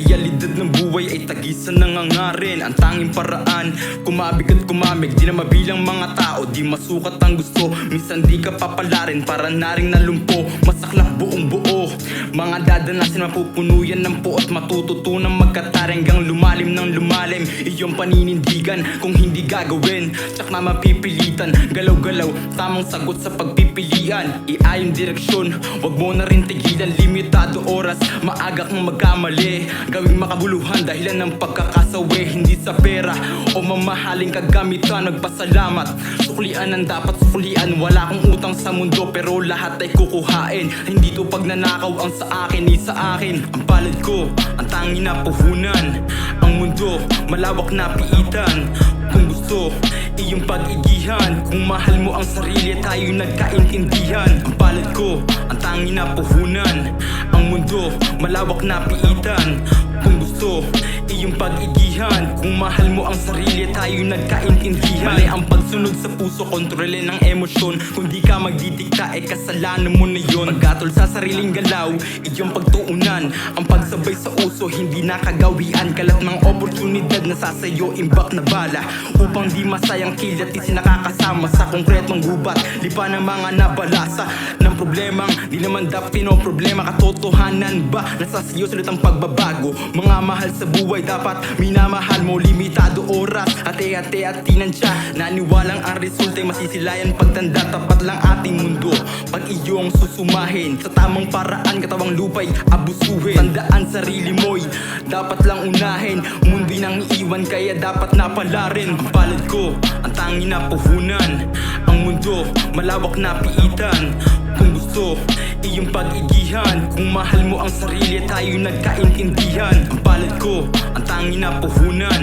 Realidad ng buhay ay tagisan ng hangarin. Ang tanging paraan, kumabig at kumamig. Di na mabilang mga tao, di masukat ang gusto. Minsan di ka papalarin, para naring nalumpo. Masaklap buong buo, mga dadanasin mapupuno yan ng po. At matututunang magkatari hanggang lumalim ng lumalim. Iyong paninindigan kung hindi gagawin, tsak na mapipilitan. Galaw-galaw, tamang sagot sa pagpipilian. Iayong direksyon, wag mo na rin tigilan. Limitado oras, maaga kang magkamali. Gawing makabuluhan dahilan ng pagkakasawi. Hindi sa pera o mamahaling kagamitan. Nagpasalamat, suklian ang dapat suklian. Wala akong utang sa mundo pero lahat ay kukuhain. Hindi to pagnanakaw ang sa akin, ni sa akin. Ang palad ko, ang tanging na puhunan. Ang mundo, malawak na piitan. Kung gusto, iyong pag-igihan. Kung mahal mo ang sarili, tayo nagkaintindihan. Ang palad ko, ang tanging na puhunan. Ang mundo, malawak na piitan. Kung gusto, iyong pag-igihan. Kung mahal mo ang sarili, tayo nagkaintindihan. Mali ang pagsunod sa puso, kontrolin ng emosyon. Kung di ka magdidikta, kasalanan mo na yun. Pagkatol sa sariling galaw, iyong pagtuunan. Ang pagsabay sa uso, hindi nakagawian. Kalat ng oportunidad na sasayo, imbak na bala. Upang di masayang kilat, di nakakasama sa konkretong gubat. Lipa ng mga nabalasa ng problemang di naman dapat pinoproblema. Katotohanan ba nasa siyo sulit ang pagbabago? Mga mahal sa buhay, dapat minamahal mo. Limitado oras, ate-ate at tinansya. Naniwalang ang resulta'y masisilayan pagtanda. Tapat lang ating mundo pag iyong susumahin. Sa tamang paraan, katawang lupa'y abusuhin. Tandaan sarili mo'y dapat lang unahin. Mundo'y nang iiwan, kaya dapat napalarin. Ang palad ko, ang tanging na puhunan. Ang mundo, malawak na piitan. Kung gusto, iyong pag-igihan. Kung mahal mo ang sarili, tayo nagkaintindihan. Ang palad ko, ang tanging na puhunan.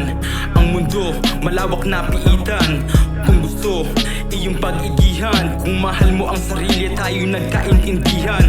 Ang mundo, malawak na piitan. Kung gusto, iyong pag-igihan. Kung mahal mo ang sarili, tayo nagkaintindihan.